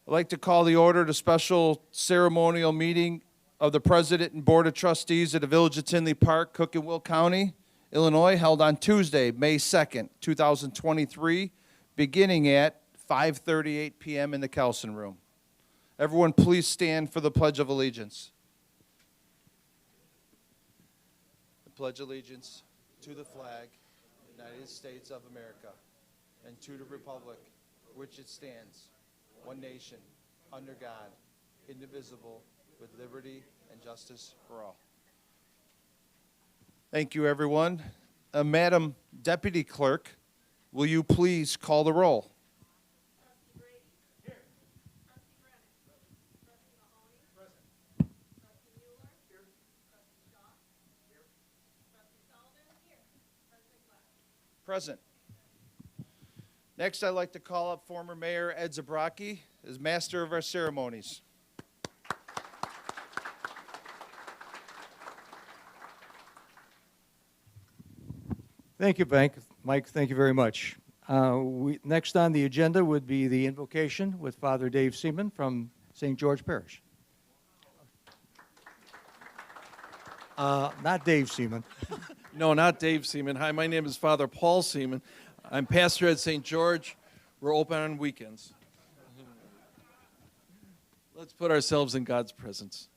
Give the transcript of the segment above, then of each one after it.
I'd like to call the order to special ceremonial meeting of the President and Board of Trustees of the Village of Tinley Park, Cook and Will County, Illinois, held on Tuesday, May 2nd, 2023, beginning at 5:38 p.m. in the Kelson Room. Everyone please stand for the Pledge of Allegiance. I pledge allegiance to the flag of the United States of America and to the republic which it stands, one nation, under God, indivisible, with liberty and justice for all. Thank you, everyone. Madam Deputy Clerk, will you please call the roll? Trustee Brady? Here. Trustee Brennan? Trustee Mahoney? Present. Trustee Mueller? Here. Trustee Shaw? Here. Trustee Sullivan? Here. President Glass? Present. Next, I'd like to call up former Mayor Ed Zabrocki as master of our ceremonies. Thank you, Mike. Thank you very much. Next on the agenda would be the invocation with Father Dave Seaman from St. George Parish. Not Dave Seaman. No, not Dave Seaman. Hi, my name is Father Paul Seaman. I'm pastor at St. George. We're open on weekends. Let's put ourselves in God's presence.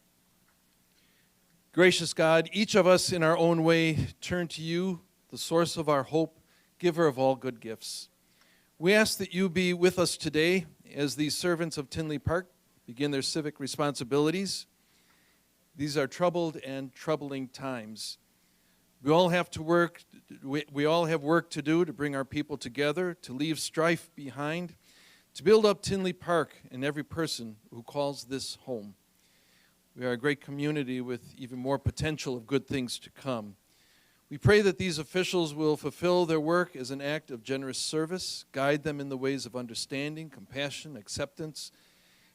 Gracious God, each of us in our own way turn to you, the source of our hope, giver of all good gifts. We ask that you be with us today as these servants of Tinley Park begin their civic responsibilities. These are troubled and troubling times. We all have work to do to bring our people together, to leave strife behind, to build up Tinley Park and every person who calls this home. We are a great community with even more potential of good things to come. We pray that these officials will fulfill their work as an act of generous service, guide them in the ways of understanding, compassion, acceptance,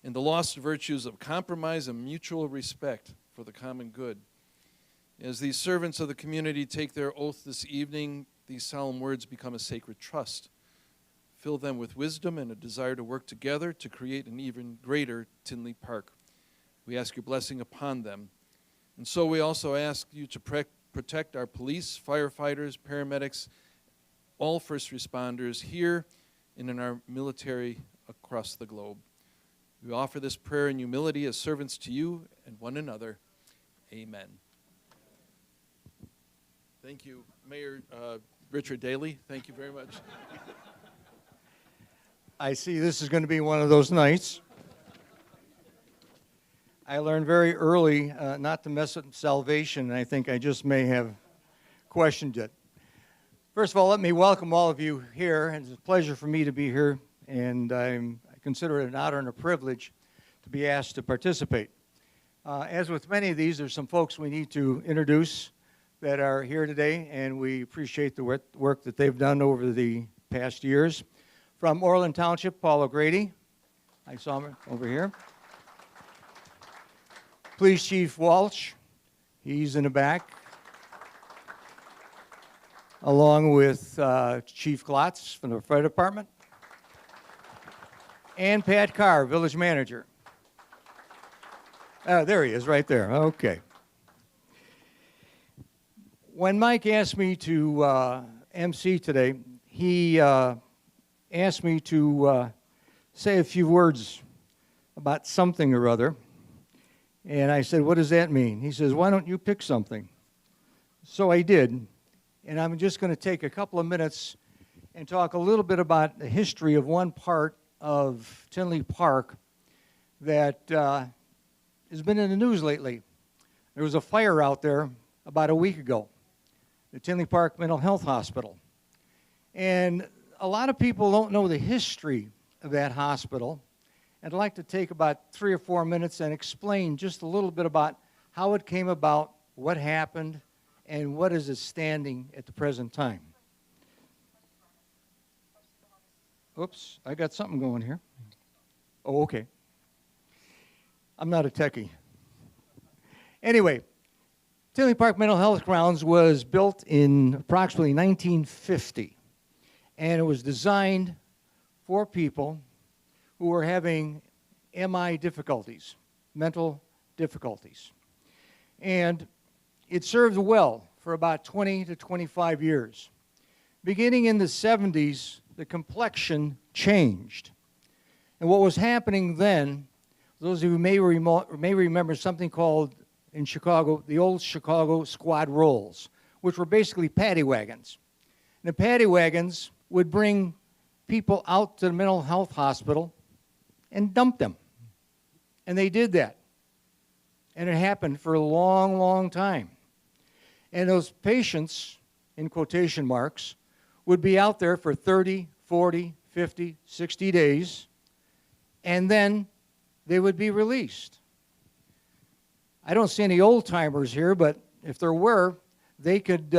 and the lost virtues of compromise and mutual respect for the common good. As these servants of the community take their oath this evening, these solemn words become a sacred trust. Fill them with wisdom and a desire to work together to create an even greater Tinley Park. We ask your blessing upon them. And so we also ask you to protect our police, firefighters, paramedics, all first responders here and in our military across the globe. We offer this prayer in humility as servants to you and one another. Amen. Thank you, Mayor Richard Daley. Thank you very much. I see this is going to be one of those nights. I learned very early not to mess with salvation, and I think I just may have questioned it. First of all, let me welcome all of you here. It's a pleasure for me to be here, and I consider it an honor and a privilege to be asked to participate. As with many of these, there's some folks we need to introduce that are here today, and we appreciate the work that they've done over the past years. From Orland Township, Paul O'Grady. I saw him over here. Police Chief Walsh, he's in the back, along with Chief Glotz from the Fire Department, and Pat Carr, Village Manager. There he is, right there. Okay. When Mike asked me to MC today, he asked me to say a few words about something or other. And I said, what does that mean? He says, why don't you pick something? So I did. And I'm just going to take a couple of minutes and talk a little bit about the history of one part of Tinley Park that has been in the news lately. There was a fire out there about a week ago, the Tinley Park Mental Health Hospital. And a lot of people don't know the history of that hospital. I'd like to take about 3 or 4 minutes and explain just a little bit about how it came about, what happened, and what is it standing at the present time. Oops, I got something going here. Oh, okay. I'm not a techie. Anyway, Tinley Park Mental Health Grounds was built in approximately 1950, and it was designed for people who were having MI difficulties, mental difficulties. And it served well for about 20 to 25 years. Beginning in the 70s, the complexion changed. And what was happening then, those of you who may remember something called, in Chicago, the old Chicago squad rolls, which were basically paddy wagons. And the paddy wagons would bring people out to the mental health hospital and dump them. And they did that. And it happened for a long, long time. And those patients, in quotation marks, would be out there for 30, 40, 50, 60 days, and then they would be released. I don't see any old-timers here, but if there were, they could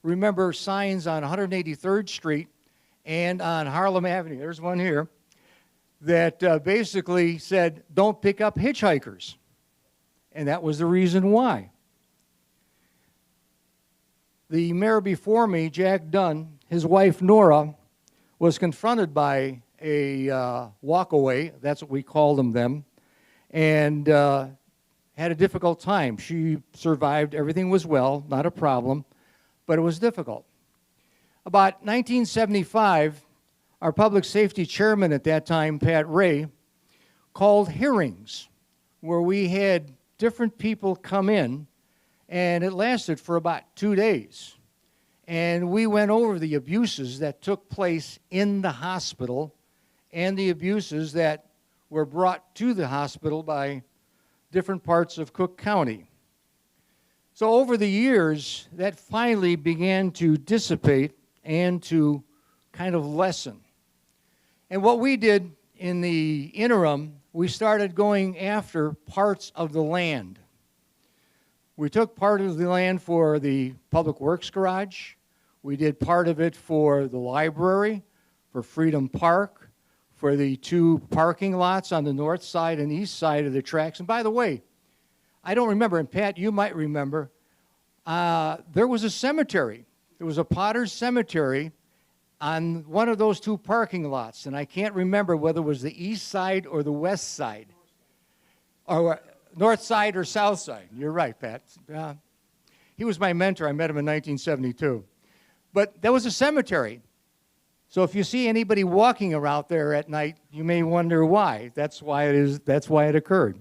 remember signs on 183rd Street and on Harlem Avenue, there's one here, that basically said, don't pick up hitchhikers. And that was the reason why. The mayor before me, Jack Dunn, his wife Nora, was confronted by a walkaway, that's what we called them then, and had a difficult time. She survived, everything was well, not a problem, but it was difficult. About 1975, our public safety chairman at that time, Pat Ray, called hearings where we had different people come in, and it lasted for about 2 days. And we went over the abuses that took place in the hospital and the abuses that were brought to the hospital by different parts of Cook County. So over the years, that finally began to dissipate and to kind of lessen. And what we did in the interim, we started going after parts of the land. We took part of the land for the Public Works Garage. We did part of it for the library, for Freedom Park, for the 2 parking lots on the north side and east side of the tracks. And by the way, I don't remember, and Pat, you might remember, there was a cemetery. There was a Potter's Cemetery on one of those 2 parking lots, and I can't remember whether it was the east side or the west side, or north side or south side. You're right, Pat. He was my mentor. I met him in 1972. But there was a cemetery. So if you see anybody walking around there at night, you may wonder why. That's why it occurred.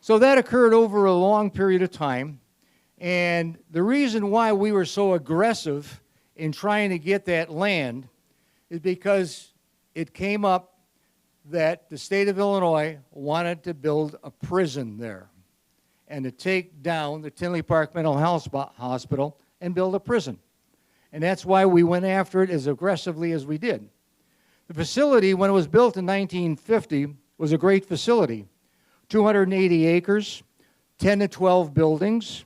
So that occurred over a long period of time. And the reason why we were so aggressive in trying to get that land is because it came up that the state of Illinois wanted to build a prison there and to take down the Tinley Park Mental Health Hospital and build a prison. And that's why we went after it as aggressively as we did. The facility, when it was built in 1950, was a great facility. 280 acres, 10 to 12 buildings,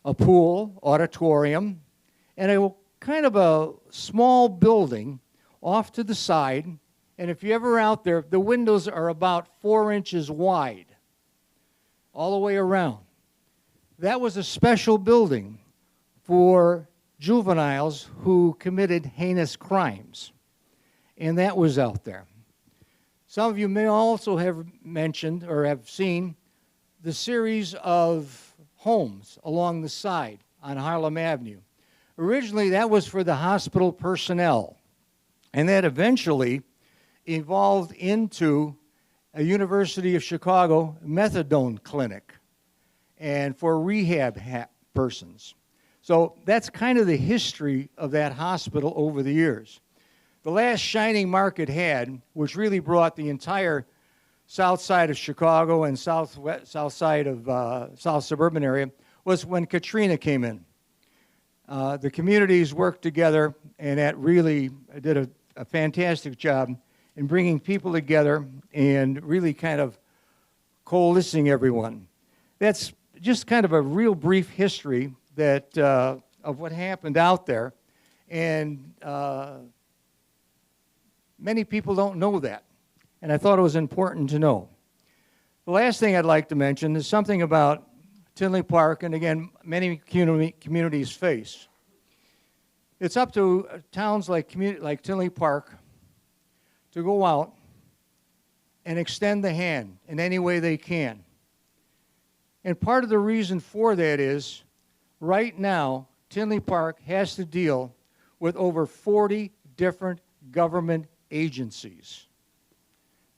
a pool, auditorium, and a kind of a small building off to the side. And if you're ever out there, the windows are about 4 inches wide all the way around. That was a special building for juveniles who committed heinous crimes. And that was out there. Some of you may also have mentioned or have seen the series of homes along the side on Harlem Avenue. Originally, that was for the hospital personnel. And that eventually evolved into a University of Chicago methadone clinic and for rehab persons. So that's kind of the history of that hospital over the years. The last shining mark it had, which really brought the entire south side of Chicago and south side of south suburban area, was when Katrina came in. The communities worked together, and that really did a fantastic job in bringing people together and really kind of coalescing everyone. That's just kind of a real brief history that of what happened out there, and many people don't know that, and I thought it was important to know. The last thing I'd like to mention is something about Tinley Park, and again, many communities face. It's up to towns like Tinley Park to go out and extend the hand in any way they can. And part of the reason for that is, right now, Tinley Park has to deal with over 40 different government agencies.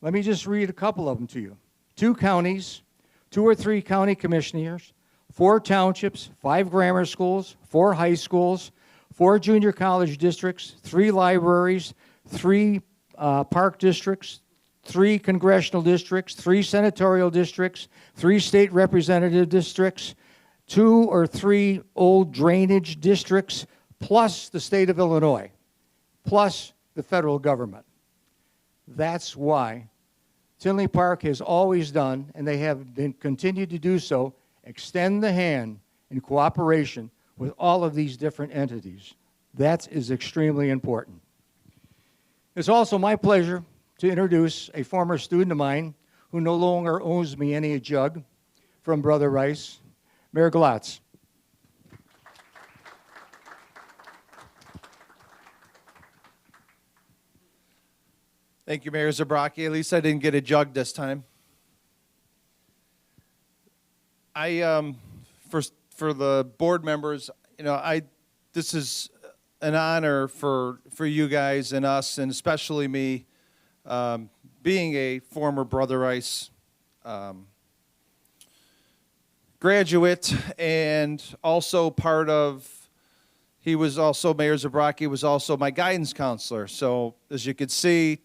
Let me just read a couple of them to you. 2 counties, 2 or 3 county commissioners, 4 townships, 5 grammar schools, 4 high schools, 4 junior college districts, 3 libraries, 3 park districts, 3 congressional districts, 3 senatorial districts, 3 state representative districts, 2 or 3 old drainage districts, plus the state of Illinois, plus the federal government. That's why Tinley Park has always done, and they have been continued to do so, extend the hand in cooperation with all of these different entities. That is extremely important. It's also my pleasure to introduce a former student of mine who no longer owes me any jug from Brother Rice, Mayor Glatz. Thank you, Mayor Zabraki. At least I didn't get a jug this time. For the board members, this is an honor for you guys and us, and especially me, being a former Brother Rice graduate, and also he was also, Mayor Zabraki was also my guidance counselor. So as you could see,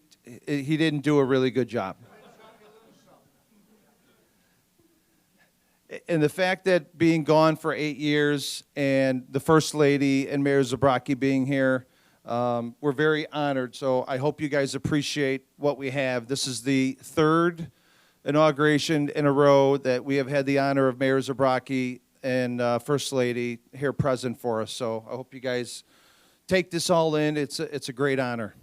he didn't do a really good job. And the fact that being gone for 8 years and the First Lady and Mayor Zabraki being here, we're very honored. So I hope you guys appreciate what we have. This is the 3rd inauguration in a row that we have had the honor of Mayor Zabraki and First Lady here present for us. So I hope you guys take this all in. It's a great honor.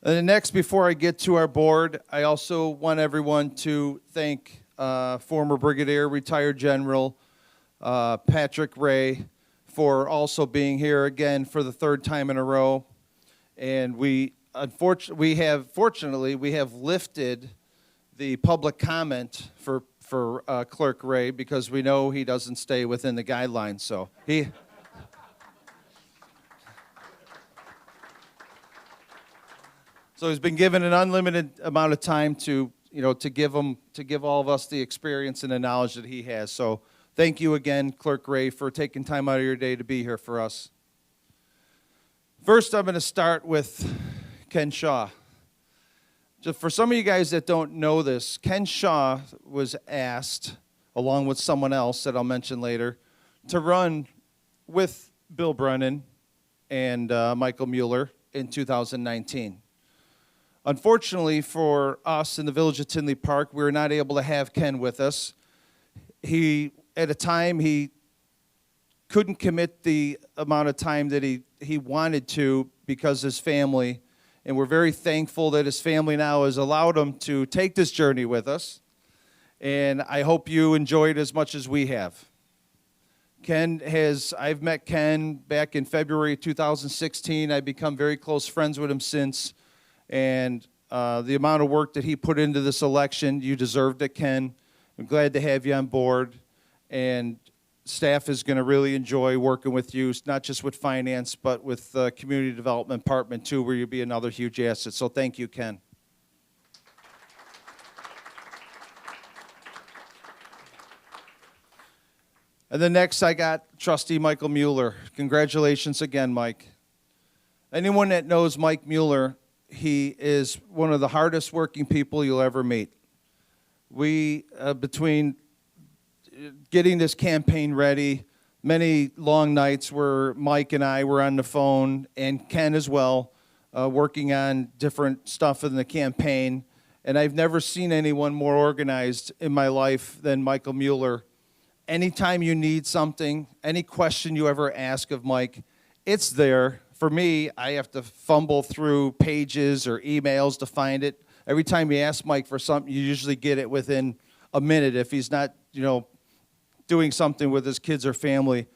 And then next, before I get to our board, I also want everyone to thank former Brigadier, retired General Patrick Ray for also being here again for the 3rd time in a row. And fortunately, we have lifted the public comment for Clerk Ray because we know he doesn't stay within the guidelines. So So he's been given an unlimited amount of time to give all of us the experience and the knowledge that he has. So thank you again, Clerk Ray, for taking time out of your day to be here for us. First, I'm going to start with Ken Shaw. Just for some of you guys that don't know this, Ken Shaw was asked, along with someone else that I'll mention later, to run with Bill Brennan and Michael Mueller in 2019. Unfortunately for us in the village of Tinley Park, we were not able to have Ken with us. At a time, he couldn't commit the amount of time that he wanted to because his family, and we're very thankful that his family now has allowed him to take this journey with us, and I hope you enjoy it as much as we have. I've met Ken back in February 2016. I've become very close friends with him since. And the amount of work that he put into this election, you deserved it, Ken. I'm glad to have you on board. And staff is going to really enjoy working with you, not just with finance, but with the community development department, too, where you'll be another huge asset. So thank you, Ken. And then next, I got Trustee Michael Mueller. Congratulations again, Mike. Anyone that knows Mike Mueller, he is one of the hardest working people you'll ever meet. We, between getting this campaign ready, many long nights where Mike and I were on the phone, and Ken as well, working on different stuff in the campaign. And I've never seen anyone more organized in my life than Michael Mueller. Anytime you need something, any question you ever ask of Mike, it's there. For me, I have to fumble through pages or emails to find it. Every time you ask Mike for something, you usually get it within a minute if he's not, doing something with his kids or family.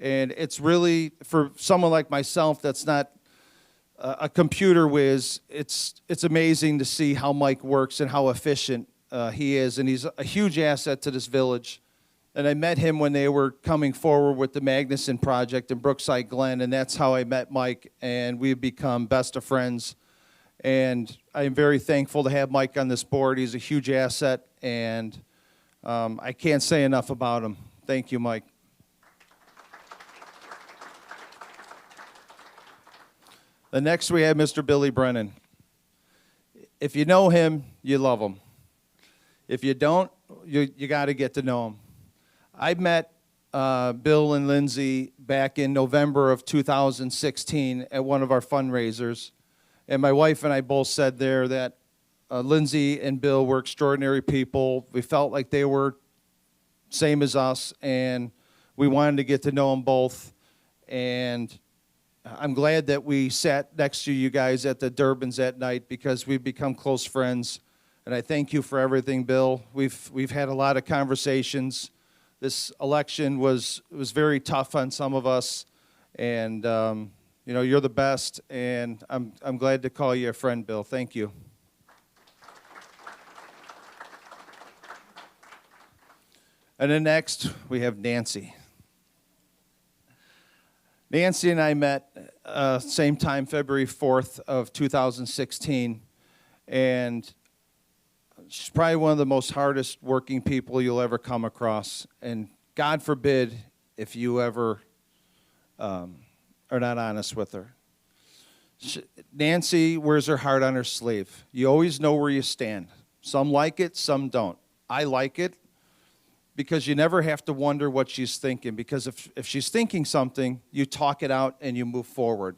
And it's really, for someone like myself that's not a computer whiz, it's amazing to see how Mike works and how efficient he is. And he's a huge asset to this village. And I met him when they were coming forward with the Magnuson project in Brookside Glen, and that's how I met Mike, and we've become best of friends. And I am very thankful to have Mike on this board. He's a huge asset, and I can't say enough about him. Thank you, Mike. The next we have Mr. Billy Brennan. If you know him, you love him. If you don't, you got to get to know him. I met Bill and Lindsay back in November of 2016 at one of our fundraisers. And my wife and I both said there that Lindsay and Bill were extraordinary people. We felt like they were same as us, and we wanted to get to know them both. And I'm glad that we sat next to you guys at the Durbans that night, because we've become close friends. And I thank you for everything, Bill. We've had a lot of conversations. This election was very tough on some of us, and you know, you're the best, and I'm glad to call you a friend, Bill. Thank you. And then next we have Nancy. Nancy and I met same time, February 4th of 2016, and she's probably one of the most hardest working people you'll ever come across. And God forbid if you ever are not honest with her. Nancy wears her heart on her sleeve. You always know where you stand. Some like it, some don't. I like it because you never have to wonder what she's thinking, because if she's thinking something, you talk it out and you move forward.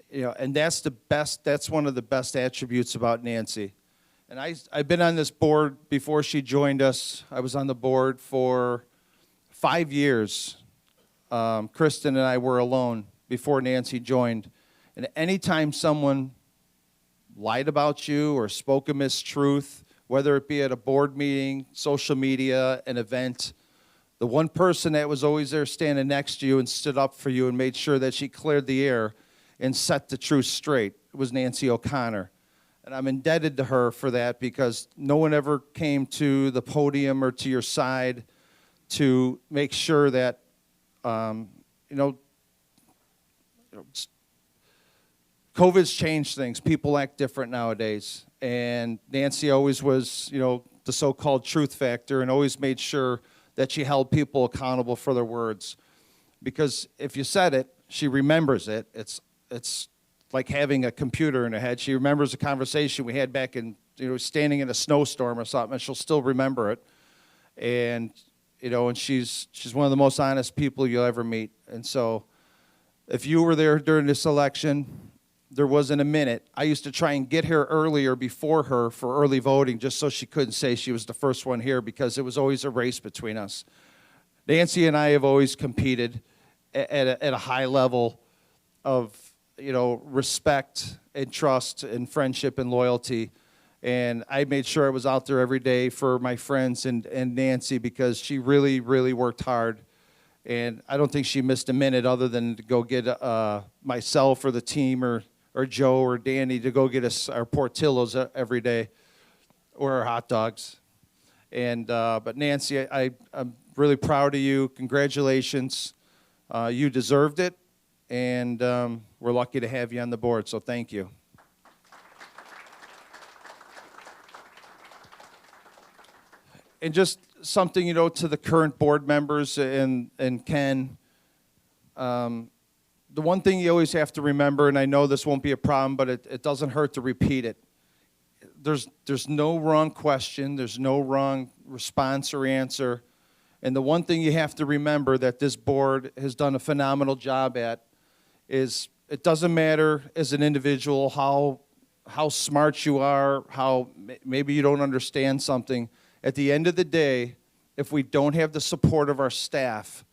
You know, and that's one of the best attributes about Nancy. And I've been on this board before she joined us. I was on the board for 5 years. Kristen and I were alone before Nancy joined. And anytime someone lied about you or spoke a mistruth, whether it be at a board meeting, social media, an event, the one person that was always there standing next to you and stood up for you and made sure that she cleared the air and set the truth straight was Nancy O'Connor. And I'm indebted to her for that, because no one ever came to the podium or to your side to make sure that, COVID's changed things. People act different nowadays. And Nancy always was, the so-called truth factor, and always made sure that she held people accountable for their words. Because if you said it, she remembers it. It's like having a computer in her head. She remembers a conversation we had back in, standing in a snowstorm or something, and she'll still remember it. And, and she's one of the most honest people you'll ever meet. And so if you were there during this election, there wasn't a minute. I used to try and get here earlier before her for early voting, just so she couldn't say she was the first one here, because it was always a race between us. Nancy and I have always competed at a high level of respect and trust and friendship and loyalty. And I made sure I was out there every day for my friends and Nancy, because she really, really worked hard. And I don't think she missed a minute other than to go get myself or the team or Joe or Danny to go get us our Portillos every day, or our hot dogs. And but Nancy, I'm really proud of you. Congratulations. You deserved it. And we're lucky to have you on the board, so thank you. And just something, to the current board members and Ken, the one thing you always have to remember, and I know this won't be a problem, but it doesn't hurt to repeat it. There's no wrong question. There's no wrong response or answer. And the one thing you have to remember that this board has done a phenomenal job at is it doesn't matter as an individual how smart you are, how maybe you don't understand something. At the end of the day, if we don't have the support of our staff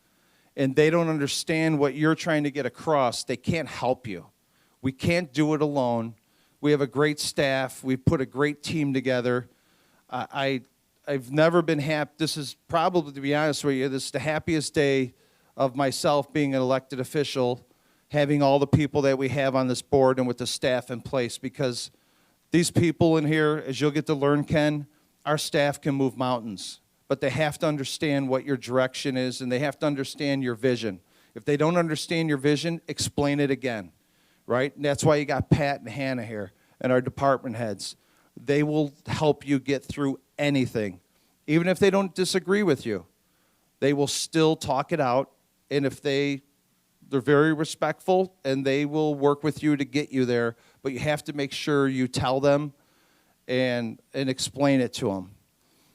and they don't understand what you're trying to get across, they can't help you. We can't do it alone. We have a great staff. We've put a great team together. I've never been happy. This is probably, to be honest with you, this is the happiest day of myself being an elected official, having all the people that we have on this board and with the staff in place, because these people in here, as you'll get to learn, Ken, our staff can move mountains, but they have to understand what your direction is, and they have to understand your vision. If they don't understand your vision, explain it again, right? And that's why you got Pat and Hannah here and our department heads. They will help you get through anything. Even if they don't disagree with you, they will still talk it out, and if they're very respectful, and they will work with you to get you there, but you have to make sure you tell them and explain it to them.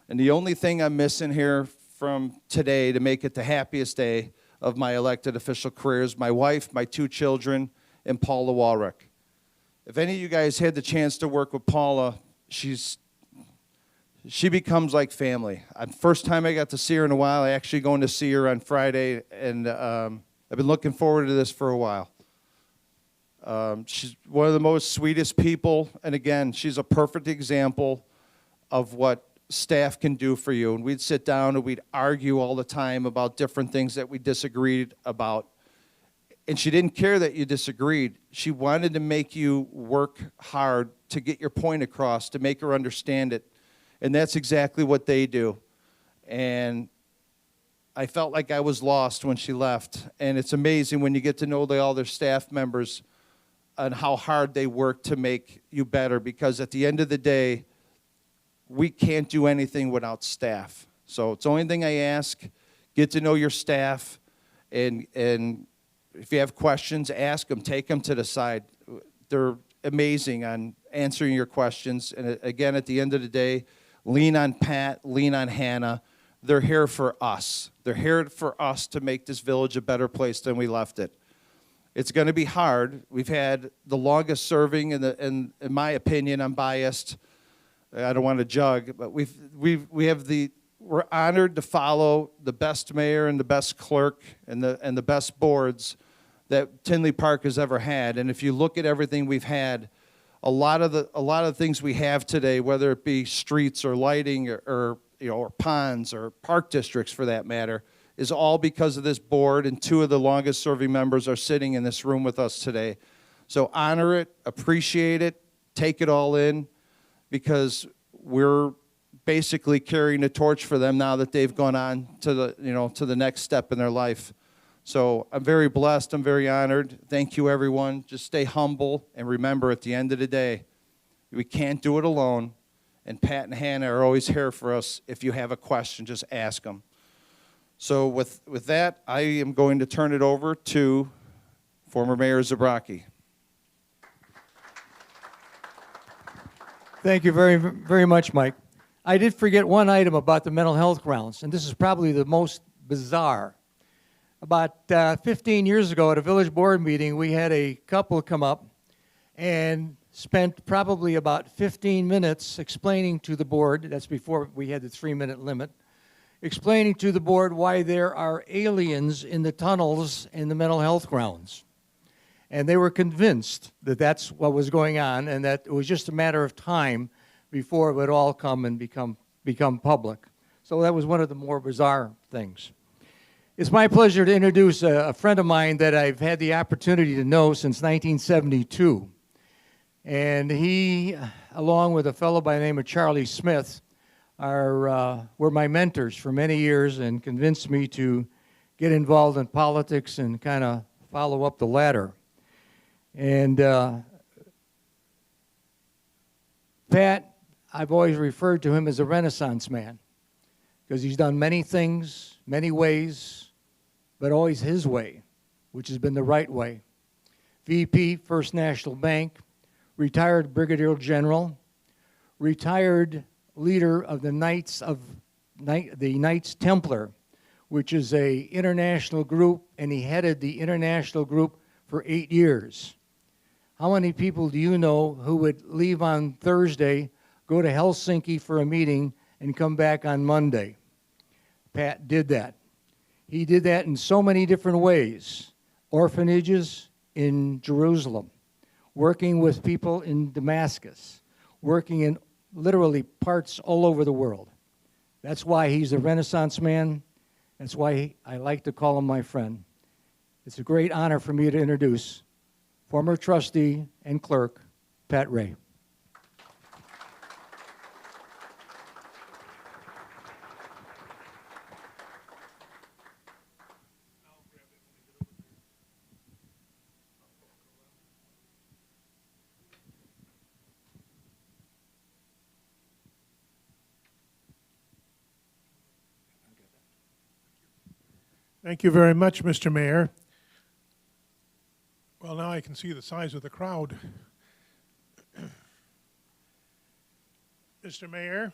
And the only thing I'm missing here from today to make it the happiest day of my elected official career is my wife, my 2 children, and Paula Walrick. If any of you guys had the chance to work with Paula, she becomes like family. First time I got to see her in a while, I actually going to see her on Friday, and I've been looking forward to this for a while. She's one of the most sweetest people, and again, she's a perfect example of what staff can do for you. And we'd sit down and we'd argue all the time about different things that we disagreed about. And she didn't care that you disagreed. She wanted to make you work hard to get your point across, to make her understand it. And that's exactly what they do. And I felt like I was lost when she left. And it's amazing when you get to know all their staff members and how hard they work to make you better, because at the end of the day, we can't do anything without staff. So it's the only thing I ask, get to know your staff, and if you have questions, ask them, take them to the side. They're amazing on answering your questions. And again, at the end of the day, lean on Pat, lean on Hannah. They're here for us. They're here for us to make this village a better place than we left it. It's going to be hard. We've had the longest serving, and in my opinion, I'm biased. I don't want to jug, but we're honored to follow the best mayor and the best clerk and the best boards that Tinley Park has ever had. And if you look at everything we've had, a lot of the things we have today, whether it be streets or lighting or ponds or park districts for that matter, is all because of this board, and 2 of the longest serving members are sitting in this room with us today. So honor it, appreciate it, take it all in, because we're basically carrying the torch for them now that they've gone on to the next step in their life. So I'm very blessed, I'm very honored. Thank you, everyone. Just stay humble, and remember, at the end of the day, we can't do it alone, and Pat and Hannah are always here for us. If you have a question, just ask them. So with that, I am going to turn it over to former Mayor Zabrocki. Thank you very, very much, Mike. I did forget one item about the mental health grounds, and this is probably the most bizarre. About 15 years ago at a village board meeting, we had a couple come up and spent probably about 15 minutes explaining to the board, that's before we had the 3-minute limit, explaining to the board why there are aliens in the tunnels in the mental health grounds. And they were convinced that that's what was going on, and that it was just a matter of time before it would all come and become public. So that was one of the more bizarre things. It's my pleasure to introduce a friend of mine that I've had the opportunity to know since 1972. And he, along with a fellow by the name of Charlie Smith, were my mentors for many years and convinced me to get involved in politics and kind of follow up the ladder. And Pat, I've always referred to him as a Renaissance man, because he's done many things, many ways, but always his way, which has been the right way. VP, First National Bank, retired Brigadier General, retired leader of the Knights Templar, which is a international group, and he headed the international group for 8 years. How many people do you know who would leave on Thursday, go to Helsinki for a meeting, and come back on Monday? Pat did that. He did that in so many different ways. Orphanages in Jerusalem, working with people in Damascus, working in literally parts all over the world. That's why he's a Renaissance man, That's why I like to call him my friend. It's a great honor for me to introduce former trustee and clerk, Pat Ray. Thank you very much, Mr. Mayor. Well, now I can see the size of the crowd. Mr. Mayor,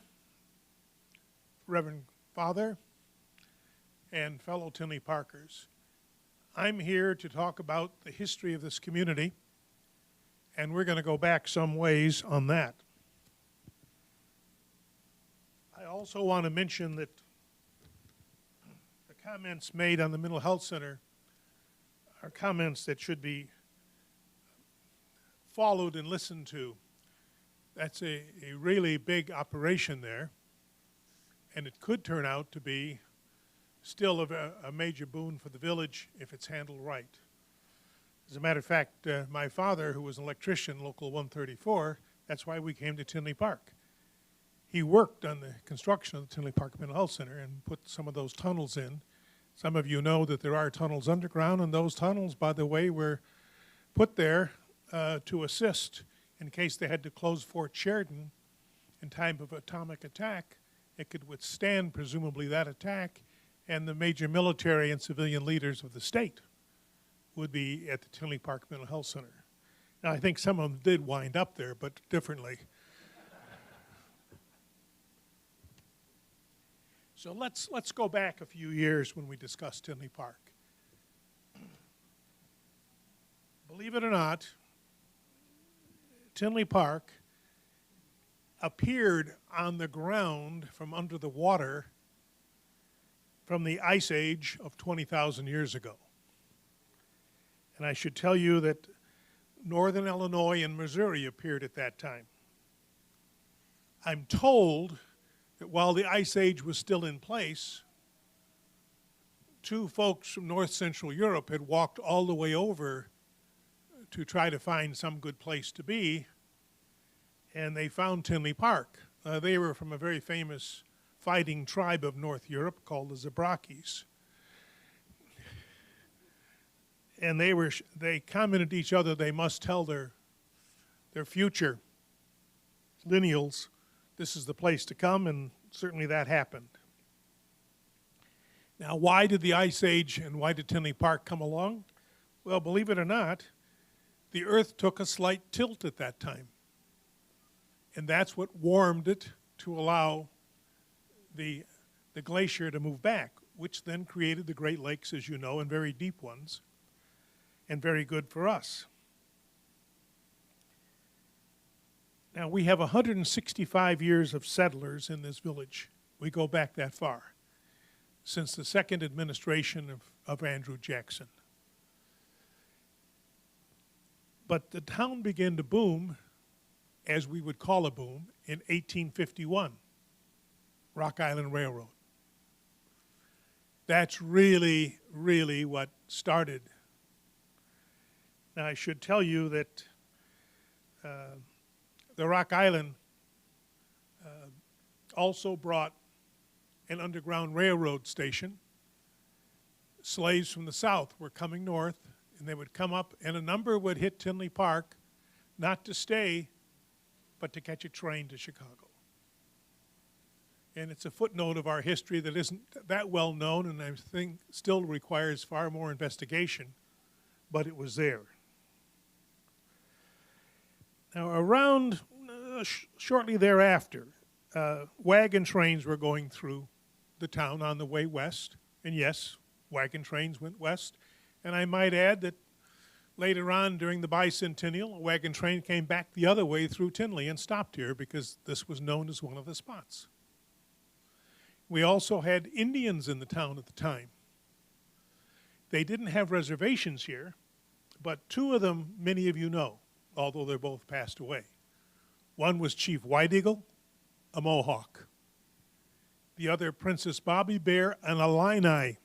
Reverend Father, and fellow Tinley Parkers, I'm here to talk about the history of this community, and we're going to go back some ways on that. I also want to mention that the comments made on the Mental Health Center are comments that should be followed and listened to. That's a really big operation there, and it could turn out to be still a major boon for the village if it's handled right. As a matter of fact, my father, who was an electrician, Local 134, that's why we came to Tinley Park. He worked on the construction of the Tinley Park Mental Health Center and put some of those tunnels in. Some of you know that there are tunnels underground, and those tunnels, by the way, were put there to assist in case they had to close Fort Sheridan in time of atomic attack. It could withstand, presumably, that attack, and the major military and civilian leaders of the state would be at the Tinley Park Mental Health Center. Now, I think some of them did wind up there, but differently. So let's go back a few years when we discussed Tinley Park. Believe it or not, Tinley Park appeared on the ground from under the water from the Ice Age of 20,000 years ago. And I should tell you that northern Illinois and Missouri appeared at that time. I'm told that while the Ice Age was still in place, two folks from North Central Europe had walked all the way over to try to find some good place to be, and they found Tinley Park. They were from a very famous fighting tribe of North Europe called the Zabrakis. And they commented to each other they must tell their future lineals this is the place to come, and certainly that happened. Now, why did the Ice Age and why did Tinley Park come along? Well, believe it or not, the earth took a slight tilt at that time. And that's what warmed it to allow the glacier to move back, which then created the Great Lakes, as you know, and very deep ones, and very good for us. Now, we have 165 years of settlers in this village. We go back that far, since the second administration of Andrew Jackson. But the town began to boom, as we would call a boom, in 1851, Rock Island Railroad. That's really, really what started. Now, I should tell you that the Rock Island also brought an underground railroad station. Slaves from the south were coming north, and they would come up, and a number would hit Tinley Park, not to stay, but to catch a train to Chicago. And it's a footnote of our history that isn't that well known, and I think still requires far more investigation, but it was there. Now, around shortly thereafter, wagon trains were going through the town on the way west. And yes, wagon trains went west. And I might add that later on during the bicentennial, a wagon train came back the other way through Tinley and stopped here because this was known as one of the spots. We also had Indians in the town at the time. They didn't have reservations here, but two of them many of you know, although they're both passed away. One was Chief White Eagle, a Mohawk. the other Princess Bobby Bear, an Illini.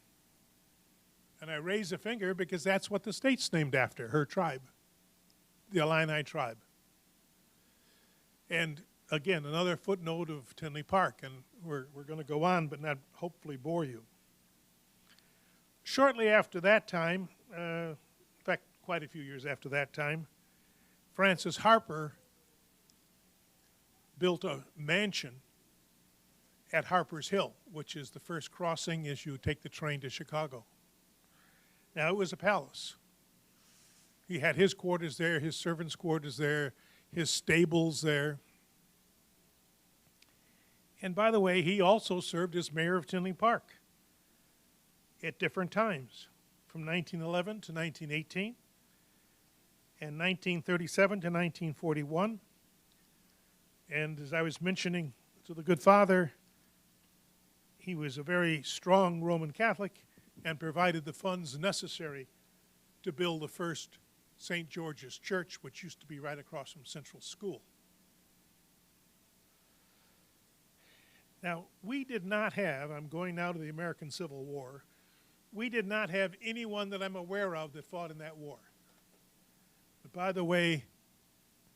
And I raise a finger because that's what the state's named after, her tribe, the Illini tribe. And again, another footnote of Tinley Park, and we're going to go on but not hopefully bore you. Shortly after that time, in fact, quite a few years after that time, Francis Harper built a mansion at Harper's Hill, which is the first crossing as you take the train to Chicago. Now, it was a palace. He had his quarters there, his servants' quarters there, his stables there. And by the way, he also served as mayor of Tinley Park at different times, from 1911 to 1918, and 1937 to 1941. And as I was mentioning to the good father, he was a very strong Roman Catholic and provided the funds necessary to build the first St. George's Church, which used to be right across from Central School. Now, we did not have, I'm going now to the American Civil War, we did not have anyone that I'm aware of that fought in that war. But by the way,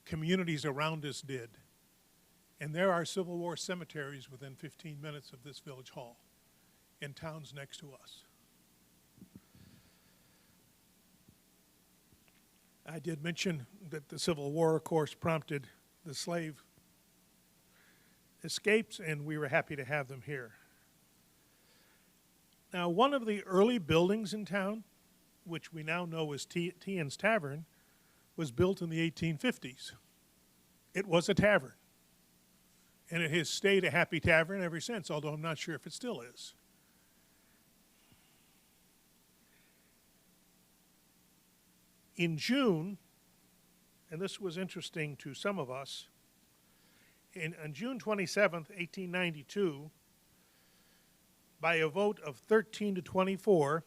communities around us did. And there are Civil War cemeteries within 15 minutes of this village hall in towns next to us. I did mention that the Civil War, of course, prompted the slave escapes, and we were happy to have them here. Now, one of the early buildings in town, which we now know as Tian's Tavern, was built in the 1850s. It was a tavern, and it has stayed a happy tavern ever since, although I'm not sure if it still is. In June, and this was interesting to some of us, on June 27th, 1892, by a vote of 13 to 24,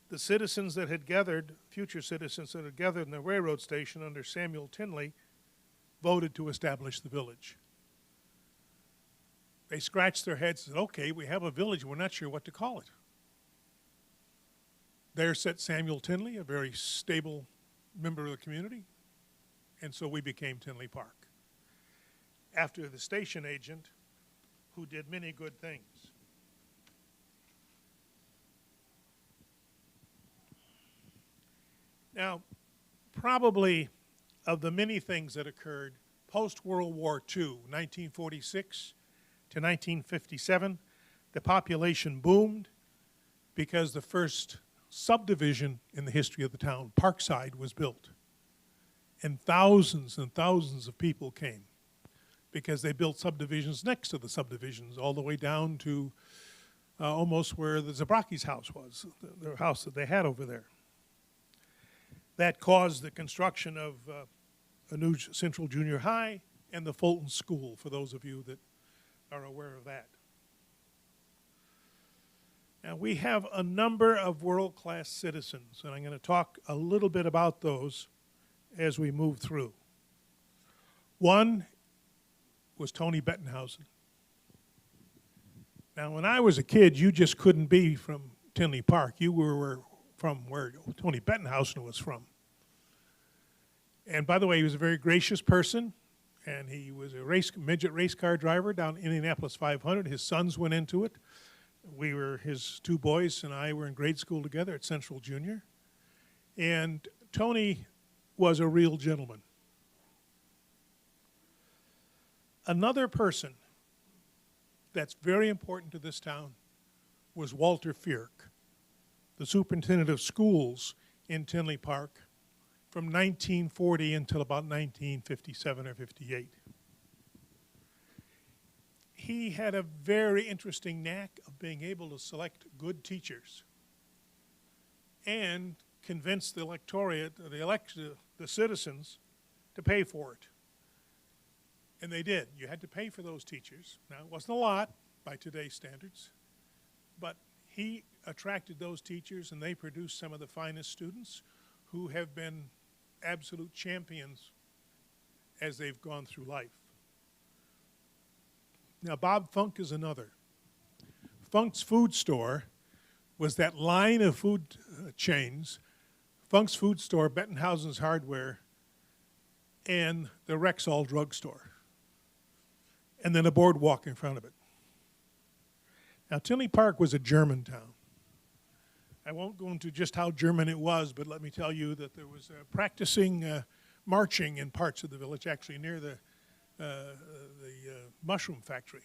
the citizens that had gathered, future citizens that had gathered in the railroad station under Samuel Tinley, voted to establish the village. They scratched their heads and said, okay, we have a village, we're not sure what to call it. There sat Samuel Tinley, a very stable member of the community, and so we became Tinley Park, after the station agent who did many good things. Now, probably of the many things that occurred post-World War II, 1946 to 1957, the population boomed because the first subdivision in the history of the town, Parkside, was built. And thousands of people came because they built subdivisions next to the subdivisions, all the way down to almost where the Zabraki's house was, the house that they had over there. That caused the construction of a new Central Junior High and the Fulton School, for those of you that are aware of that. Now, we have a number of world-class citizens, and I'm going to talk a little bit about those as we move through. One was Tony Bettenhausen. Now, when I was a kid, you just couldn't be from Tinley Park. You were from where Tony Bettenhausen was from. And by the way, he was a very gracious person, and he was a midget race car driver down Indianapolis 500. His sons went into it. We were, his two boys and I were in grade school together at Central Junior. And Tony was a real gentleman. Another person that's very important to this town was Walter Fierk, the superintendent of schools in Tinley Park from 1940 until about 1957 or 58. He had a very interesting knack of being able to select good teachers and convince the electorate, the citizens, to pay for it. And they did. You had to pay for those teachers. Now, it wasn't a lot by today's standards, but he attracted those teachers, and they produced some of the finest students who have been absolute champions as they've gone through life. Now, Bob Funk is another. Funk's Food Store was that line of food chains, Funk's Food Store, Bettenhausen's Hardware, and the Rexall drugstore, and then a boardwalk in front of it. Now, Tinley Park was a German town. I won't go into just how German it was, but let me tell you that there was practicing marching in parts of the village, actually near the mushroom factory.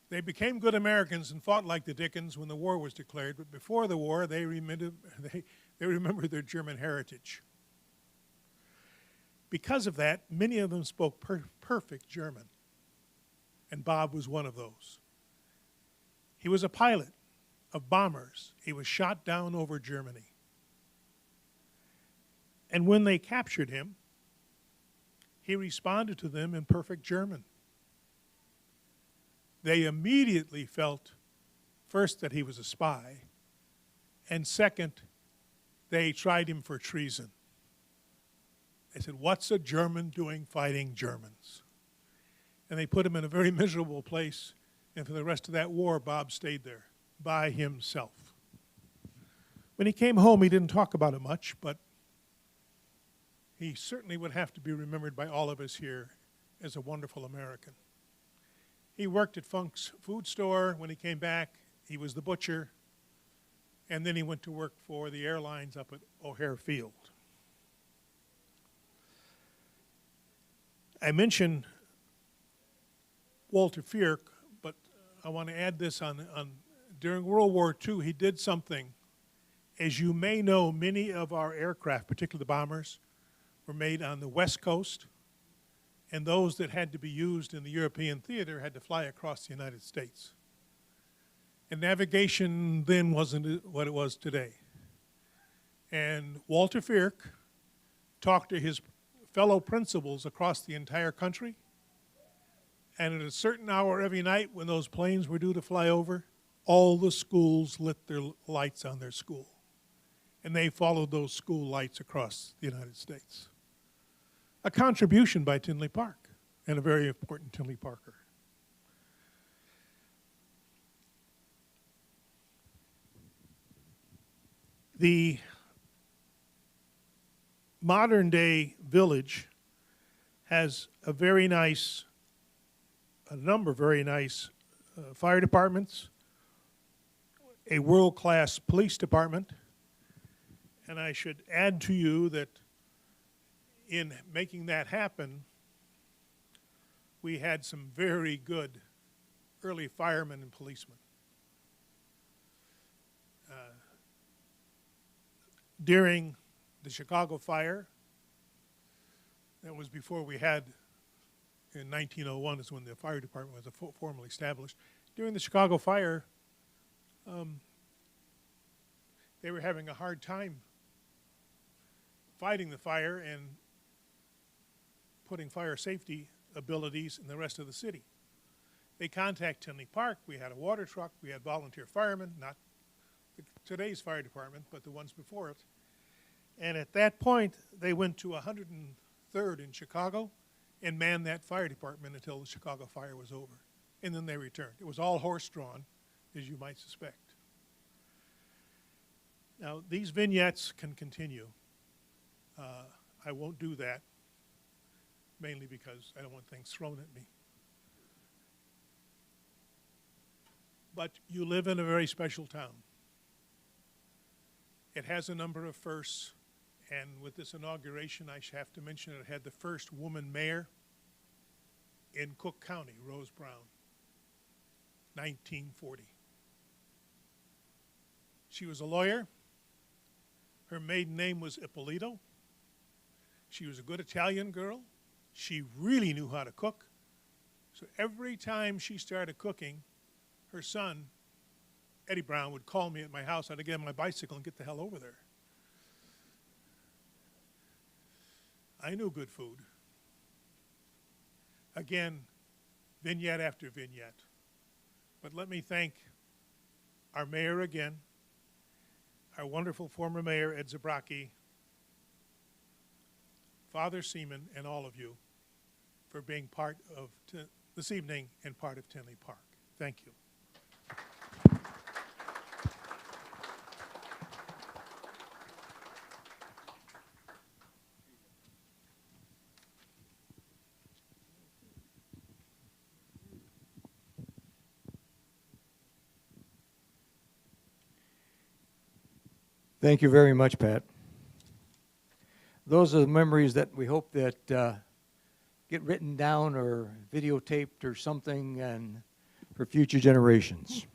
They became good Americans and fought like the Dickens when the war was declared, but before the war, they remembered their German heritage. Because of that, many of them spoke perfect German, and Bob was one of those. He was a pilot of bombers. He was shot down over Germany. And when they captured him, he responded to them in perfect German. They immediately felt, first, that he was a spy, and second, they tried him for treason. They said, "What's a German doing fighting Germans?" And they put him in a very miserable place, and for the rest of that war, Bob stayed there by himself. When he came home, he didn't talk about it much, but he certainly would have to be remembered by all of us here as a wonderful American. He worked at Funk's Food Store. When he came back, he was the butcher, and then he went to work for the airlines up at O'Hare Field. I mentioned Walter Fierk, but I want to add this during World War II, he did something. As you may know, many of our aircraft, particularly the bombers, were made on the West Coast, and those that had to be used in the European theater had to fly across the United States. And navigation then wasn't what it was today. And Walter Fierk talked to his fellow principals across the entire country, and at a certain hour every night when those planes were due to fly over, all the schools lit their lights on their school. And they followed those school lights across the United States. A contribution by Tinley Park, and a very important Tinley Parker. The modern day village has a number of very nice fire departments, a world-class police department, and I should add to you that in making that happen, we had some very good early firemen and policemen. During the Chicago fire, that was before we had, in 1901 is when the fire department was formally established. During the Chicago fire, they were having a hard time fighting the fire and putting fire safety abilities in the rest of the city. They contacted Tinley Park. We had a water truck. We had volunteer firemen, not today's fire department, but the ones before it. And at that point, they went to 103rd in Chicago and manned that fire department until the Chicago fire was over. And then they returned. It was all horse-drawn, as you might suspect. Now, these vignettes can continue. I won't do that, mainly because I don't want things thrown at me. But you live in a very special town. It has a number of firsts, and with this inauguration, I have to mention it had the first woman mayor in Cook County, Rose Brown, 1940. She was a lawyer. Her maiden name was Ippolito. She was a good Italian girl. She really knew how to cook. So every time she started cooking, her son, Eddie Brown, would call me at my house. I'd get on my bicycle and get the hell over there. I knew good food. Again, vignette after vignette. But let me thank our mayor again, our wonderful former mayor, Ed Zabrocki, Father Seaman, and all of you for being part of this evening and part of Tinley Park. Thank you. Thank you very much, Pat. Those are the memories that we hope that get written down or videotaped or something and for future generations.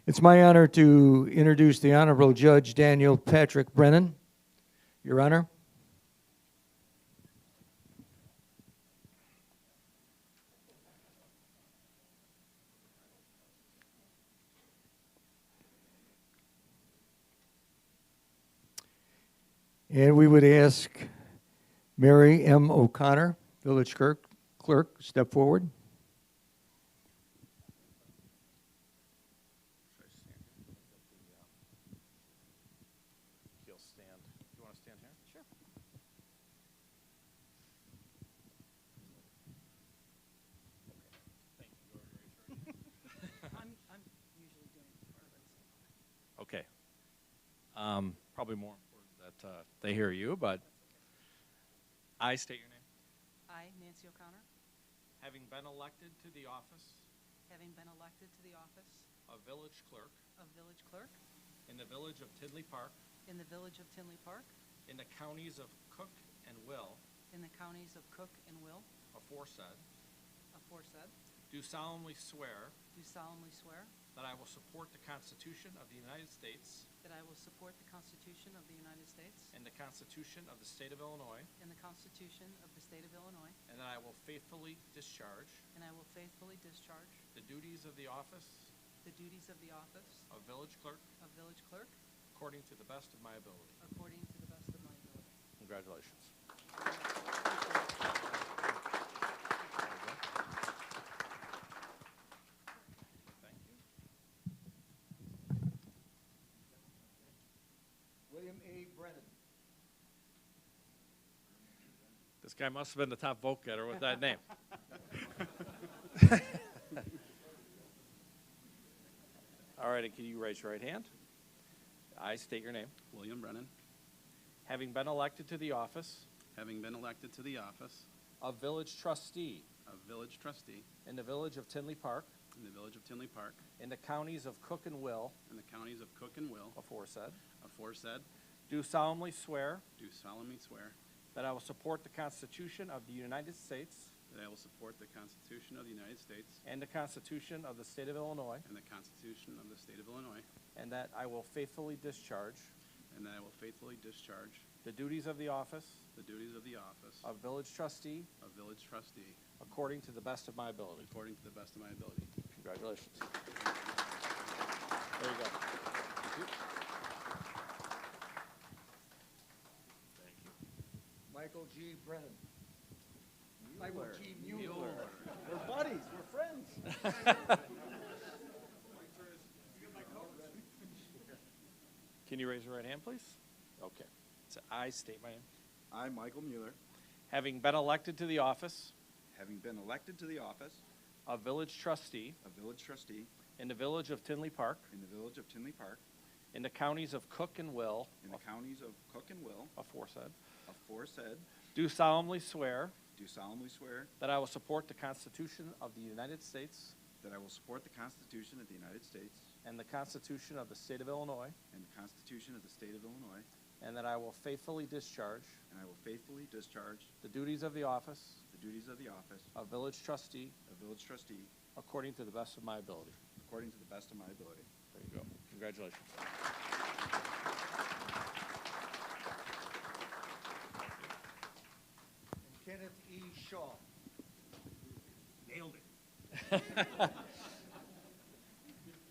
It's my honor to introduce the Honorable Judge Daniel Patrick Brennan. Your Honor. And we would ask Mary M. O'Connor, Village Clerk, step forward. He'll stand. You want to stand here? Sure. Thank you. I'm usually doing part of it. Okay. Probably more important that they hear you, but I state your name. I, Nancy O'Connor, Having been elected to the office having been elected to the office of village clerk of village clerk in the village of Tinley Park in the village of Tinley Park in the counties of Cook and Will, in the counties of Cook and Will, aforesaid, do solemnly swear that I will support the Constitution of the United States that I will support the Constitution of the United States and the Constitution of the State of Illinois, and the Constitution of the State of Illinois, and that I will faithfully discharge and I will faithfully discharge the duties of the office the duties of the office of village clerk of village clerk according to the best of my ability. according to the best of my ability. Congratulations. Thank you. William A. Brennan. This guy must have been the top vote getter with that name. All right, and can you raise your right hand? I state your name. William Brennan, Having been elected to the office having been elected to the office of village trustee of village trustee in the village of Tinley Park in the village of Tinley Park in the counties of Cook and Will, in the counties of Cook and Will, aforesaid, aforesaid, do solemnly swear do solemnly swear that I will support the Constitution of the United States that I will support the Constitution of the United States and the Constitution of the State of Illinois, and the Constitution of the State of Illinois, and that I will faithfully discharge and that I will faithfully discharge the duties of the office the duties of the office of village trustee of village trustee according to the best of my ability. according to the best of my ability. Congratulations. There you go. Thank you. Michael G. Brennan. Michael G. Mueller. We're buddies. We're friends. Can you raise your right hand, please? Okay. So I state my name. I, Michael Mueller, Having been elected to the office having been elected to the office of village trustee of village trustee in the village of Tinley Park in the village of Tinley Park in the counties of Cook and Will, in the counties of Cook and Will, aforesaid, aforesaid, do solemnly swear do solemnly swear that I will support the Constitution of the United States that I will support the Constitution of the United States and the Constitution of the State of Illinois, and the Constitution of the State of Illinois, and that I will faithfully discharge and I will faithfully discharge the duties of the office the duties of the office of village trustee of village trustee according to the best of my ability. according to the best of my ability. There you go. Congratulations. And Kenneth E. Shaw. Nailed it.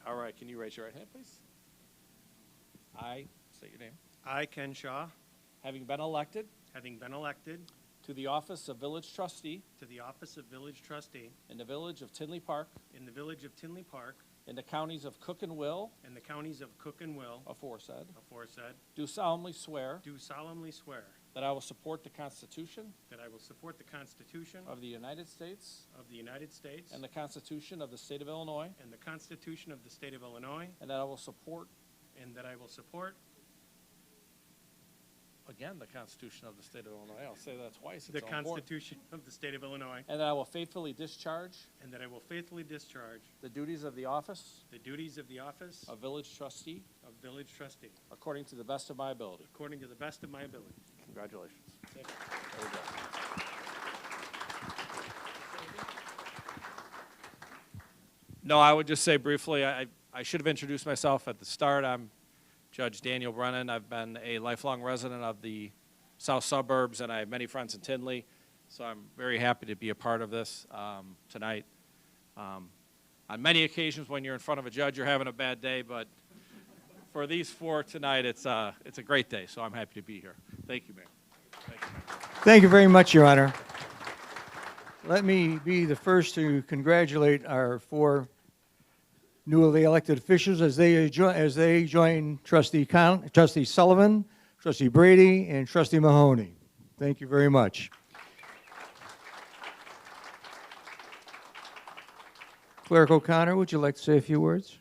All right, can you raise your right hand, please? I state your name. I, Ken Shaw, Having been elected having been elected to the office of village trustee to the office of village trustee in the village of Tinley Park in the village of Tinley Park in the counties of Cook and Will, in the counties of Cook and Will, aforesaid, aforesaid, do solemnly swear do solemnly swear that I will support the Constitution that I will support the Constitution of the United States of the United States and the Constitution of the State of Illinois, and the Constitution of the State of Illinois, and that I will support, and that I will support, again, the Constitution of the State of Illinois. I'll say that twice. the It's all important. Constitution of the State of Illinois, And that I will faithfully discharge and that I will faithfully discharge the duties of the office the duties of the office of village trustee of village trustee according to the best of my ability. according to the best of my ability. Congratulations. Thank you. There we go. No, I would just say briefly, I should have introduced myself at the start. I'm Judge Daniel Brennan. I've been a lifelong resident of the south suburbs, and I have many friends in Tinley, so I'm very happy to be a part of this tonight. On many occasions when you're in front of a judge, you're having a bad day, but for these four tonight, it's a great day, so I'm happy to be here. Thank you, Mayor. Thank you, Mayor. Thank you very much, Your Honor. Let me be the first to congratulate our four newly elected officials as they join Trustee Sullivan, Trustee Brady, and Trustee Mahoney. Thank you very much. Clerk O'Connor, would you like to say a few words?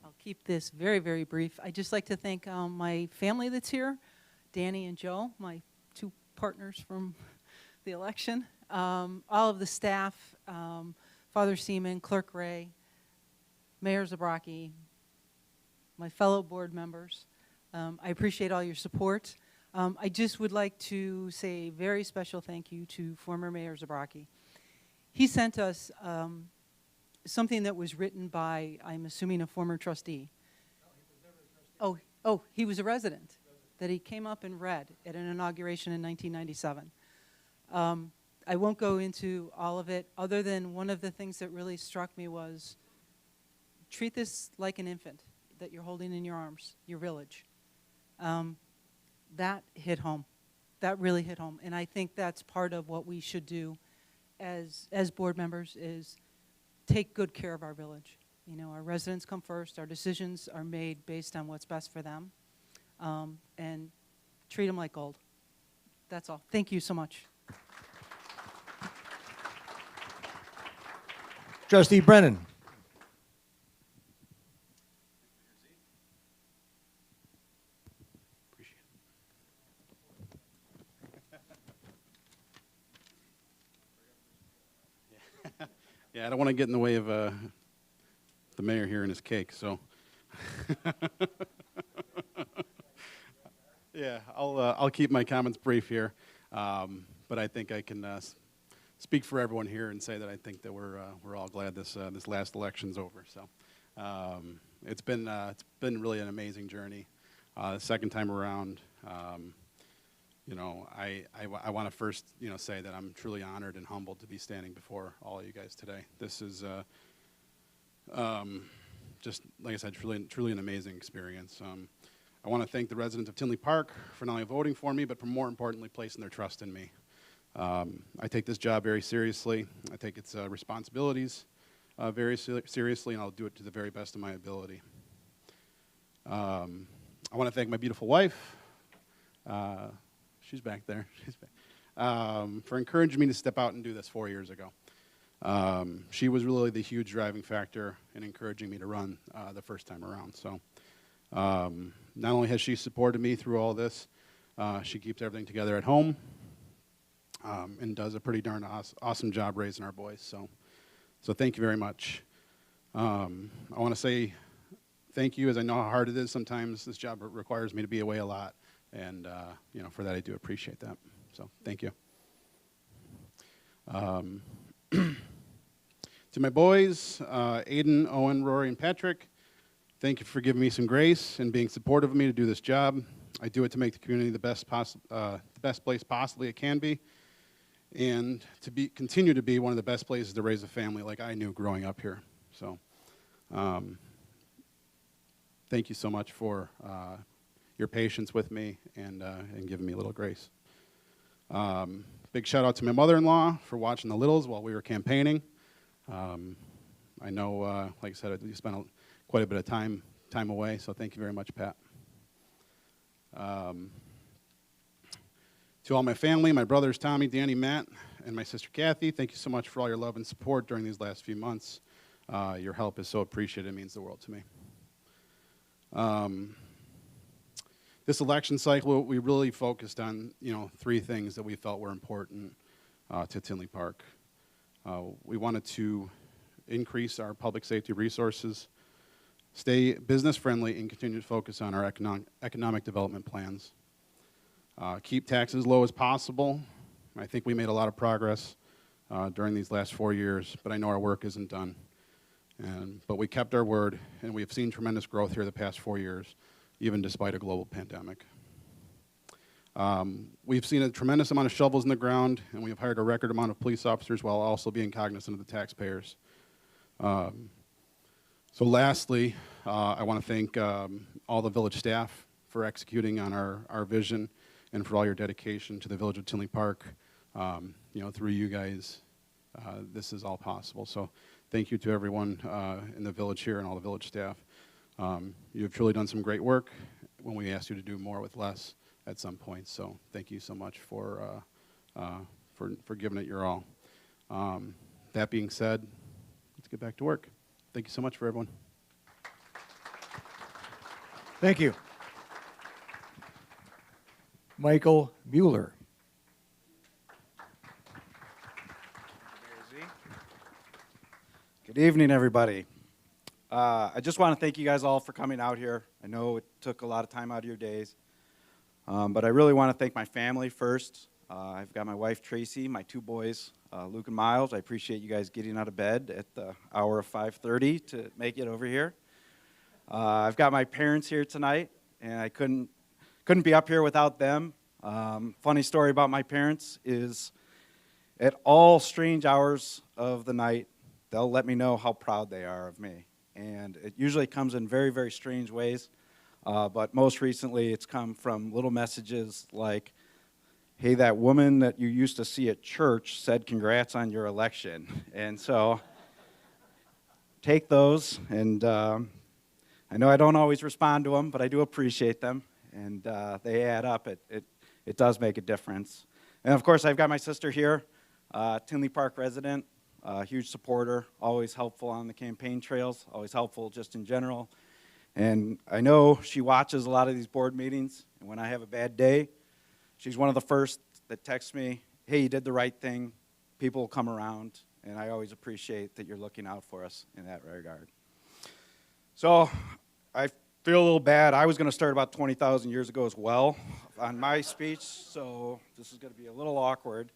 I'll keep this very, very brief. I'd just like to thank my family that's here, Danny and Joe, my two partners from the election, all of the staff, Father Seaman, Clerk Ray, Mayor Zabrocki, my fellow board members. I appreciate all your support. I just would like to say a very special thank you to former Mayor Zabrocki. He sent us something that was written by, I'm assuming, a former trustee. Oh, he was a resident that he came up and read at an inauguration in 1997. I won't go into all of it, other than one of the things that really struck me was treat this like an infant that you're holding in your arms, your village. That hit home. That really hit home. And I think that's part of what we should do as board members is take good care of our village. You know, our residents come first. Our decisions are made based on what's best for them. And treat them like gold. That's all. Thank you so much. Trustee Brennan. Yeah, I don't want to get in the way of the mayor here and his cake, so. Yeah, I'll keep my comments brief here, but I think I can speak for everyone here and say that I think that we're all glad this last election's over. So it's been really an amazing journey. The second time around, you know, I want to first, you know, say that I'm truly honored and humbled to be standing before all of you guys today. This is just, like I said, truly an amazing experience. I want to thank the residents of Tinley Park for not only voting for me, but for more importantly, placing their trust in me. I take this job very seriously. I take its responsibilities very seriously, and I'll do it to the very best of my ability. I want to thank my beautiful wife. She's back there. She's back. For encouraging me to step out and do this 4 years ago. She was really the huge driving factor in encouraging me to run the first time around. So not only has she supported me through all this, she keeps everything together at home and does a pretty darn awesome job raising our boys. So thank you very much. I want to say thank you, as I know how hard it is. Sometimes this job requires me to be away a lot. And, you know, for that, I do appreciate that. So thank you. To my boys, Aiden, Owen, Rory, and Patrick, thank you for giving me some grace and being supportive of me to do this job. I do it to make the community the best place possibly it can be, and to continue to be one of the best places to raise a family like I knew growing up here. So thank you so much for your patience with me and giving me a little grace. Big shout out to my mother-in-law for watching the littles while we were campaigning. I know, like I said, you spent quite a bit of time away, so thank you very much, Pat. To all my family, my brothers Tommy, Danny, Matt, and my sister Kathy, thank you so much for all your love and support during these last few months. Your help is so appreciated. It means the world to me. This election cycle, we really focused on, three things that we felt were important to Tinley Park. We wanted to increase our public safety resources, stay business friendly, and continue to focus on our economic development plans. Keep taxes low as possible. I think we made a lot of progress during these last 4 years, but I know our work isn't done. But we kept our word, and we have seen tremendous growth here the past 4 years, even despite a global pandemic. We've seen a tremendous amount of shovels in the ground, and we have hired a record amount of police officers while also being cognizant of the taxpayers. So lastly, I want to thank all the village staff for executing on our vision and for all your dedication to the village of Tinley Park. Through you guys, this is all possible. So thank you to everyone in the village here and all the village staff. You have truly done some great work when we asked you to do more with less at some point. So thank you so much for giving it your all. That being said, let's get back to work. Thank you so much for everyone. Thank you. Michael Mueller. Good evening, everybody. I just want to thank you guys all for coming out here. I know it took a lot of time out of your days, but I really want to thank my family first. I've got my wife, Tracy, my two boys, Luke and Miles. I appreciate you guys getting out of bed at the hour of 5:30 to make it over here. I've got my parents here tonight, and I couldn't be up here without them. Funny story about my parents is at all strange hours of the night, they'll let me know how proud they are of me. And it usually comes in very, very strange ways. But most recently, it's come from little messages like, hey, that woman that you used to see at church said congrats on your election. And so take those. And I know I don't always respond to them, but I do appreciate them. And they add up. It does make a difference. And, of course, I've got my sister here, Tinley Park resident. Huge supporter, always helpful on the campaign trails, always helpful just in general. And I know she watches a lot of these board meetings, and when I have a bad day, she's one of the first that texts me, hey, you did the right thing, people will come around, and I always appreciate that you're looking out for us in that regard. So I feel a little bad. I was going to start about 20,000 years ago as well on my speech, so this is going to be a little awkward.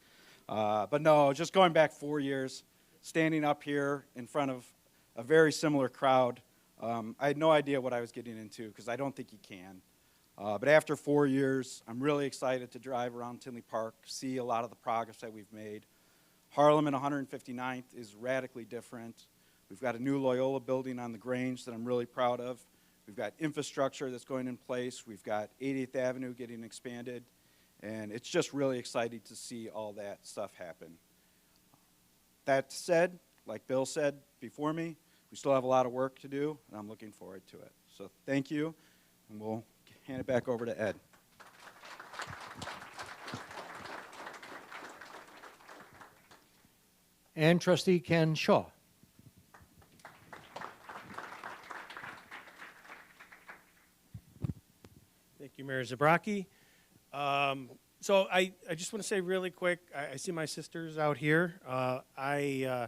But no, just going back 4 years, standing up here in front of a very similar crowd, I had no idea what I was getting into because I don't think you can. But after 4 years, I'm really excited to drive around Tinley Park, see a lot of the progress that we've made. Harlem and 159th is radically different. We've got a new Loyola building on the Grange that I'm really proud of. We've got infrastructure that's going in place. We've got 80th Avenue getting expanded. And it's just really exciting to see all that stuff happen. That said, like Bill said before me, we still have a lot of work to do, and I'm looking forward to it. So thank you, and we'll hand it back over to Ed. And Trustee Ken Shaw. Thank you, Mayor Zabraki. So I just want to say really quick, I see my sisters out here. I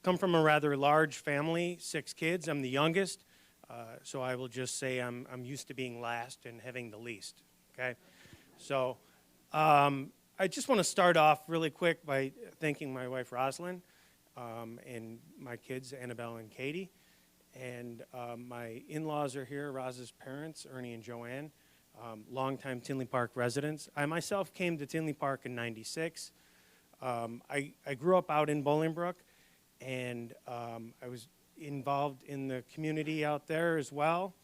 come from a rather large family, 6 kids. I'm the youngest, so I will just say I'm used to being last and having the least, okay? So I just want to start off really quick by thanking my wife, Rosalind, and my kids, Annabelle and Katie. And my in-laws are here, Roz's parents, Ernie and Joanne. Longtime Tinley Park residents. I myself came to Tinley Park in '96. I grew up out in Bolingbrook, and I was involved in the community out there as well.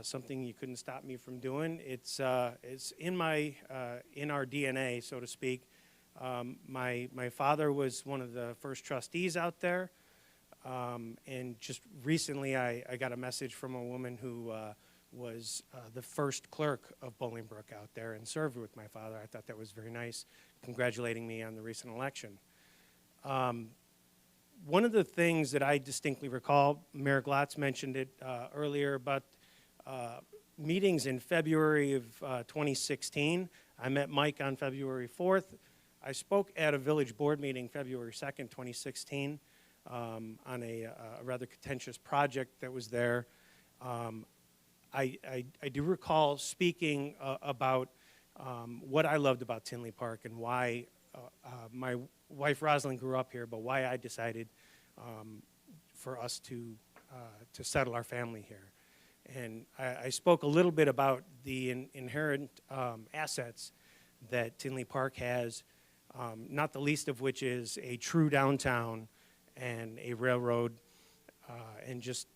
Something you couldn't stop me from doing. It's in our DNA, so to speak. My father was one of the first trustees out there, and just recently I got a message from a woman who was the first clerk of Bolingbrook out there and served with my father. I thought that was very nice, congratulating me on the recent election. One of the things that I distinctly recall, Mayor Glotz mentioned it earlier, about meetings in February of 2016. I met Mike on February 4th. I spoke at a village board meeting February 2nd, 2016, on a rather contentious project that was there. I do recall speaking about what I loved about Tinley Park and why my wife Rosalind grew up here, but why I decided for us to settle our family here. And I spoke a little bit about the inherent assets that Tinley Park has, not the least of which is a true downtown and a railroad and just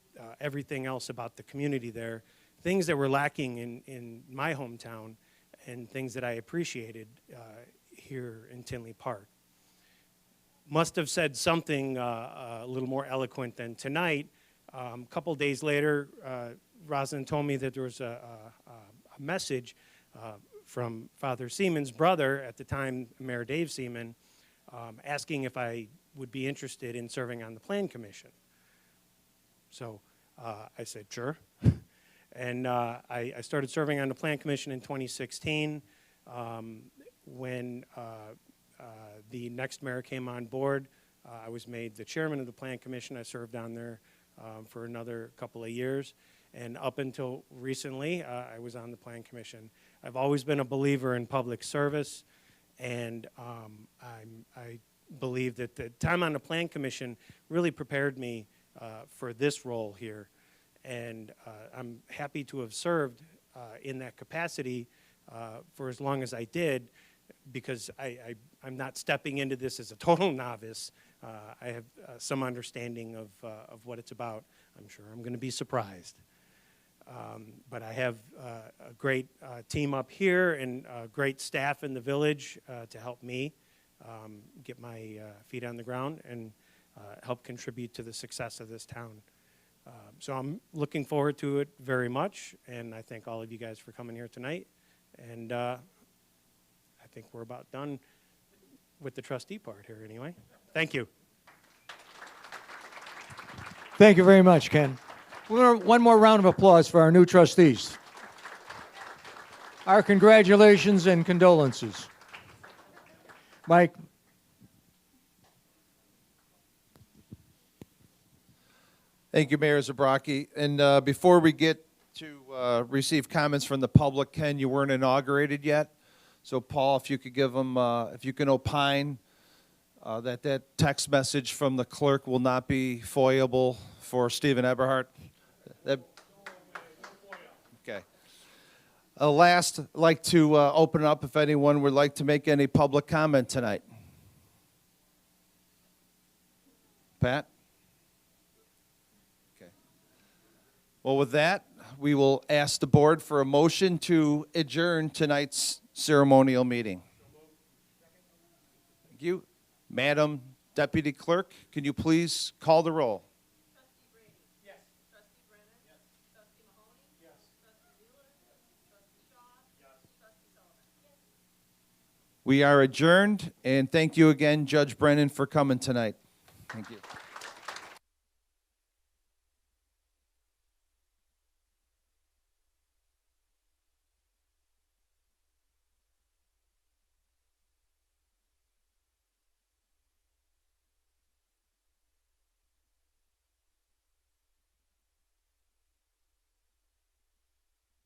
everything else about the community there. Things that were lacking in my hometown and things that I appreciated here in Tinley Park. Must have said something a little more eloquent than tonight. A couple days later, Rosalind told me that there was a message from Father Seaman's brother, at the time Mayor Dave Seaman, asking if I would be interested in serving on the Plan Commission. So I said, sure. And I started serving on the Plan Commission in 2016. When the next mayor came on board, I was made the chairman of the Plan Commission. I served on there for another couple of years. And up until recently, I was on the Plan Commission. I've always been a believer in public service, and I believe that the time on the Plan Commission really prepared me for this role here. And I'm happy to have served in that capacity for as long as I did, because I'm not stepping into this as a total novice. I have some understanding of what it's about. I'm sure I'm going to be surprised. But I have a great team up here and great staff in the village to help me get my feet on the ground and help contribute to the success of this town. So I'm looking forward to it very much, and I thank all of you guys for coming here tonight. And I think we're about done with the trustee part here anyway. Thank you. Thank you very much, Ken. One more round of applause for our new trustees. Our congratulations and condolences. Mike. Thank you, Mayor Zabrocki. And before we get to receive comments from the public, Ken, you weren't inaugurated yet. So, Paul, if you could give them, if you can opine that text message from the clerk will not be foiable for Stephen Eberhardt. Okay. Last, I'd like to open up if anyone would like to make any public comment tonight. Pat? Okay. Well, with that, we will ask the board for a motion to adjourn tonight's ceremonial meeting. Thank you. Madam Deputy Clerk, can you please call the roll? Trustee Brady? Yes. Trustee Brennan? Yes. Trustee Mahoney? Yes. Trustee Wheeler? Yes. Trustee Shaw? Yes. Trustee Sullivan? Yes. We are adjourned, and thank you again, Judge Brennan, for coming tonight. Thank you.